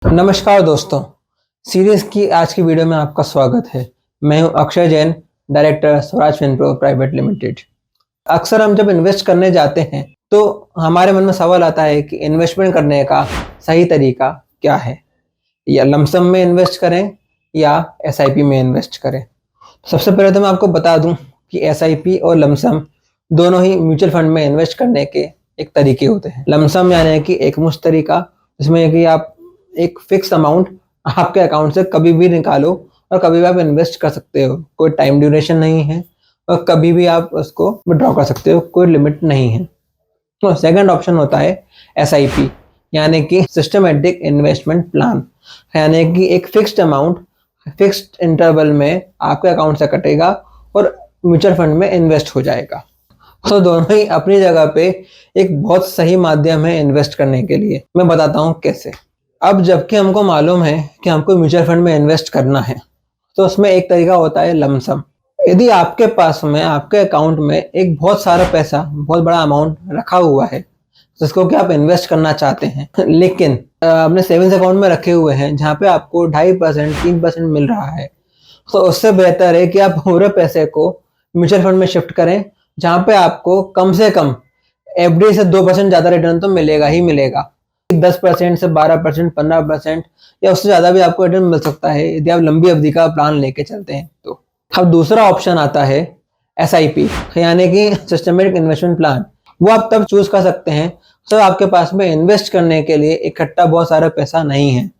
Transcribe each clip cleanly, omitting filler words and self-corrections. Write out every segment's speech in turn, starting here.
नमस्कार दोस्तों, सीरीज की आज की वीडियो में आपका स्वागत है। मैं हूं Akshay Jain, director Swaraj Finpro private limited. अक्सर हम जब इन्वेस्ट करने जाते हैं तो हमारे मन में सवाल आता है कि इन्वेस्टमेंट करने का सही तरीका क्या है, या लमसम में इन्वेस्ट करें या एसआईपी में इन्वेस्ट करें। सबसे पहले तो मैं आपको बता दूं कि एसआईपी और लमसम दोनों ही म्यूचुअल फंड में इन्वेस्ट करने के एक तरीके होते हैं। लमसम यानी कि एक मुश्त तरीका, जिसमें कि आप एक फिक्स अमाउंट आपके अकाउंट से कभी भी निकालो और कभी भी आप इन्वेस्ट कर सकते हो। कोई टाइम ड्यूरेशन नहीं है और कभी भी आप उसको विड्रॉ कर सकते हो, कोई लिमिट नहीं है। तो सेकंड ऑप्शन होता है एसआईपी, यानी कि सिस्टमेटिक इन्वेस्टमेंट प्लान, यानी कि एक फिक्स्ड अमाउंट फिक्स्ड इंटरवल में आपके अकाउंट से कटेगा और म्यूचुअल फंड में इन्वेस्ट हो जाएगा। तो दोनों ही अपनी जगह पे एक बहुत सही माध्यम है इन्वेस्ट करने के लिए। मैं बताता हूँ कैसे। अब जबकि हमको मालूम है कि हमको म्यूचुअल फंड में इन्वेस्ट करना है, तो उसमें एक तरीका होता है लमसम। यदि आपके पास में आपके अकाउंट में एक बहुत सारा पैसा, बहुत बड़ा अमाउंट रखा हुआ है जिसको कि आप इन्वेस्ट करना चाहते हैं, लेकिन अपने सेविंग्स अकाउंट में रखे हुए हैं जहाँ पे आपको 2.5% 3% मिल रहा है, तो उससे बेहतर है कि आप पूरे पैसे को म्यूचुअल फंड में शिफ्ट करें, जहाँ पे आपको कम से कम एफडी से 2% ज्यादा रिटर्न तो मिलेगा ही मिलेगा। 10% से 12%, 15% या उससे ज्यादा भी आपको रिटर्न मिल सकता है यदि आप लंबी अवधि का प्लान लेके चलते हैं तो। अब दूसरा ऑप्शन आता है एसआईपी, यानी कि सिस्टमेटिक इन्वेस्टमेंट प्लान। वो आप तब चूज कर सकते हैं जब आपके पास में इन्वेस्ट करने के लिए इकट्ठा बहुत सारा पैसा नहीं है,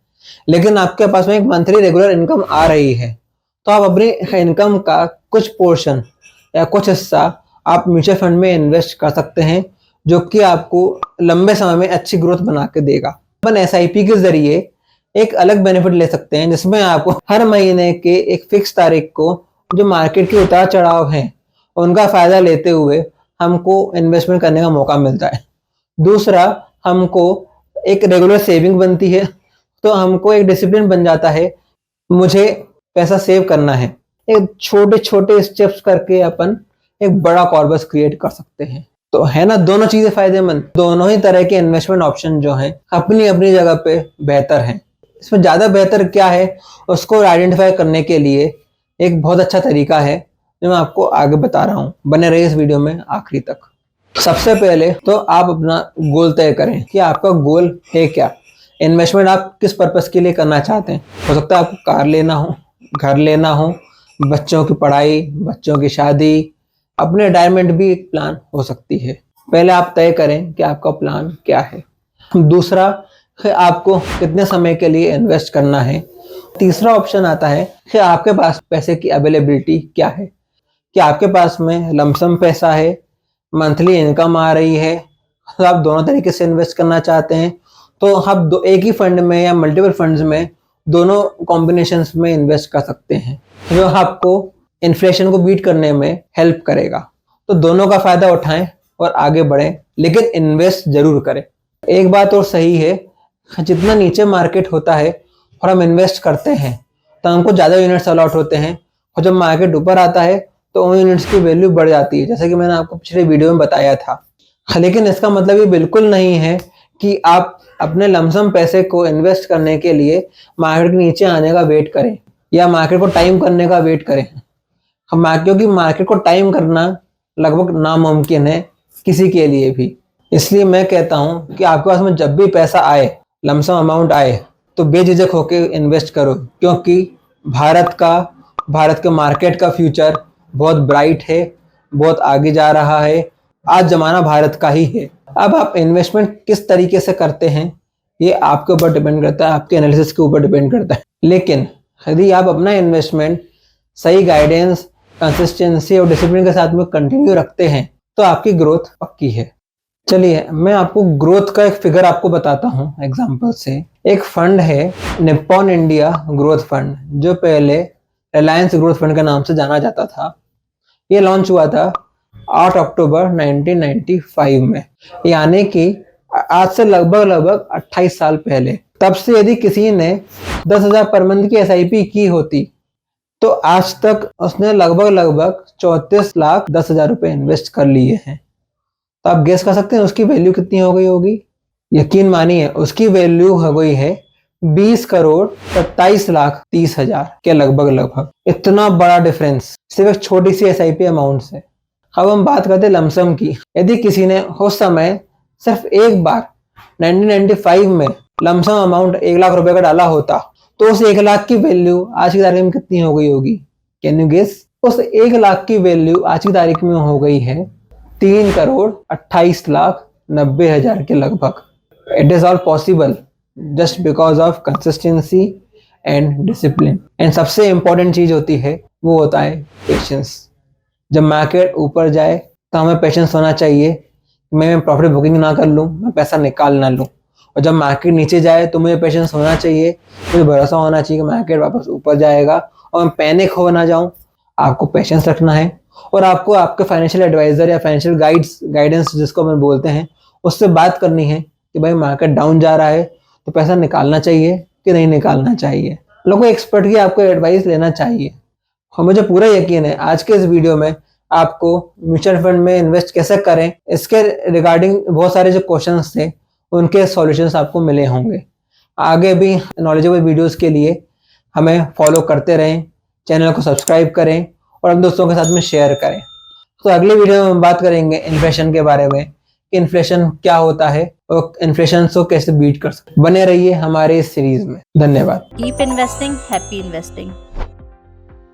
लेकिन आपके पास में एक मंथली रेगुलर इनकम आ रही है। तो आप अपनी इनकम का कुछ पोर्शन या कुछ हिस्सा आप म्यूचुअल फंड में इन्वेस्ट कर सकते हैं, जो कि आपको लंबे समय में अच्छी ग्रोथ बना के देगा। अपन एसआईपी के जरिए एक अलग बेनिफिट ले सकते हैं, जिसमें आपको हर महीने के एक फिक्स तारीख को जो मार्केट के उतार चढ़ाव हैं उनका फायदा लेते हुए हमको इन्वेस्टमेंट करने का मौका मिलता है। दूसरा, हमको एक रेगुलर सेविंग बनती है, तो हमको एक डिसिप्लिन बन जाता है, मुझे पैसा सेव करना है। एक छोटे छोटे स्टेप्स करके अपन एक बड़ा कॉर्पस क्रिएट कर सकते हैं। तो है ना, दोनों चीजें फायदेमंद। दोनों ही तरह के इन्वेस्टमेंट ऑप्शन जो हैं अपनी अपनी जगह पे बेहतर हैं। इसमें ज्यादा बेहतर क्या है उसको आइडेंटिफाई करने के लिए एक बहुत अच्छा तरीका है जो मैं आपको आगे बता रहा हूँ। बने रहिए इस वीडियो में आखिरी तक। सबसे पहले तो आप अपना गोल तय करें कि आपका गोल है क्या। इन्वेस्टमेंट आप किस पर्पस के लिए करना चाहते हैं। हो सकता है आपको कार लेना हो, घर लेना हो, बच्चों की पढ़ाई, बच्चों की शादी, अपने रिटायरमेंट भी एक प्लान हो सकती है। पहले आप तय करें कि आपका प्लान क्या है। दूसरा है आपको कितने समय के लिए इन्वेस्ट करना है। तीसरा ऑप्शन आता है कि आपके पास पैसे की अवेलेबिलिटी क्या है, कि आपके पास में लमसम पैसा है, मंथली इनकम आ रही है, तो आप दोनों तरीके से इन्वेस्ट करना चाहते हैं, तो आप एक ही फंड में या मल्टीपल फंड्स में दोनों कॉम्बिनेशंस में इन्वेस्ट कर सकते हैं, जो आपको इन्फ्लेशन को बीट करने में हेल्प करेगा। तो दोनों का फायदा उठाएं और आगे बढ़ें, लेकिन इन्वेस्ट जरूर करें। एक बात और सही है, जितना नीचे मार्केट होता है और हम इन्वेस्ट करते हैं तो हमको ज्यादा यूनिट्स अलॉट होते हैं, और जब मार्केट ऊपर आता है तो उन यूनिट्स की वैल्यू बढ़ जाती है, जैसे कि मैंने आपको पिछले वीडियो में बताया था। लेकिन इसका मतलब ये बिल्कुल नहीं है कि आप अपने लमसम पैसे को इन्वेस्ट करने के लिए मार्केट के नीचे आने का वेट करें या मार्केट को टाइम करने का वेट करें, क्योंकि मार्केट को टाइम करना लगभग नामुमकिन है किसी के लिए भी। इसलिए मैं कहता हूं कि आपके पास में जब भी पैसा आए, लमसम अमाउंट आए, तो बेझिझक होकर इन्वेस्ट करो, क्योंकि भारत के मार्केट का फ्यूचर बहुत ब्राइट है, बहुत आगे जा रहा है। आज जमाना भारत का ही है। अब आप इन्वेस्टमेंट किस तरीके से करते हैं ये आपके ऊपर डिपेंड करता है, आपके एनालिसिस के ऊपर डिपेंड करता है। लेकिन यदि आप अपना इन्वेस्टमेंट सही गाइडेंस, कंसिस्टेंसी और डिसिप्लिन के साथ में कंटिन्यू रखते हैं तो आपकी ग्रोथ पक्की है। चलिए मैं आपको ग्रोथ का एक फिगर आपको बताता हूँ एग्जांपल से। एक फंड है निप्पॉन इंडिया ग्रोथ फंड, जो पहले रिलायंस ग्रोथ फंड के नाम से जाना जाता था। ये लॉन्च हुआ था 8 अक्टूबर 1995 में, यानी कि आज से लगभग 28 साल पहले। तब से यदि किसी ने 10,000 पर मंथ की एसआईपी की होती तो आज तक उसने लगभग 34,10,000 रुपए इन्वेस्ट कर लिए हैं। तो आप गेस कर सकते हैं उसकी वैल्यू कितनी हो गई होगी। यकीन मानिए उसकी वैल्यू हो गई है 20 करोड़ 27,30,000 के लगभग। इतना बड़ा डिफरेंस सिर्फ एक छोटी सी SIP अमाउंट से। अब हम बात करते हैं लमसम की। यदि किसी ने उस समय सिर्फ एक बार 1995 में लमसम अमाउंट 1 लाख रुपए का डाला होता तो उस 1 लाख की वैल्यू आज की तारीख में कितनी हो गई होगी? Can you guess? उस 1 लाख की वैल्यू आज की तारीख में हो गई है 3,28,90,000 के लगभग। It is all possible just because of consistency and discipline. And सबसे इंपॉर्टेंट चीज होती है वो होता है पेशेंस। जब मार्केट ऊपर जाए तो हमें पेशेंस होना चाहिए। मैं प्रॉफिट बुकिंग ना कर लूँ, मैं पैसा निकाल ना लूँ। और जब मार्केट नीचे जाए तो मुझे पेशेंस होना चाहिए, मुझे भरोसा होना चाहिए कि मार्केट वापस ऊपर जाएगा और मैं पैनिक हो ना जाऊँ। आपको पेशेंस रखना है और आपको आपके फाइनेंशियल एडवाइजर या फाइनेंशियल गाइडेंस जिसको हम बोलते हैं उससे बात करनी है कि भाई मार्केट डाउन जा रहा है तो पैसा निकालना चाहिए कि नहीं निकालना चाहिए। लोगों एक्सपर्ट की आपको एडवाइस लेना चाहिए। और मुझे पूरा यकीन है आज के इस वीडियो में आपको म्यूचुअल फंड में इन्वेस्ट कैसे करें इसके रिगार्डिंग बहुत सारे जो क्वेश्चंस थे उनके सॉल्यूशंस आपको मिले होंगे। आगे भी नॉलेजेबल वीडियोस के लिए हमें फॉलो करते रहें, चैनल को सब्सक्राइब करें और अपने दोस्तों के साथ में शेयर करें। तो अगली वीडियो में हम बात करेंगे इन्फ्लेशन के बारे में कि इन्फ्लेशन क्या होता है और इन्फ्लेशन को कैसे बीट कर सकते। बने रहिए हमारे इस सीरीज में। धन्यवाद। Keep investing, happy investing.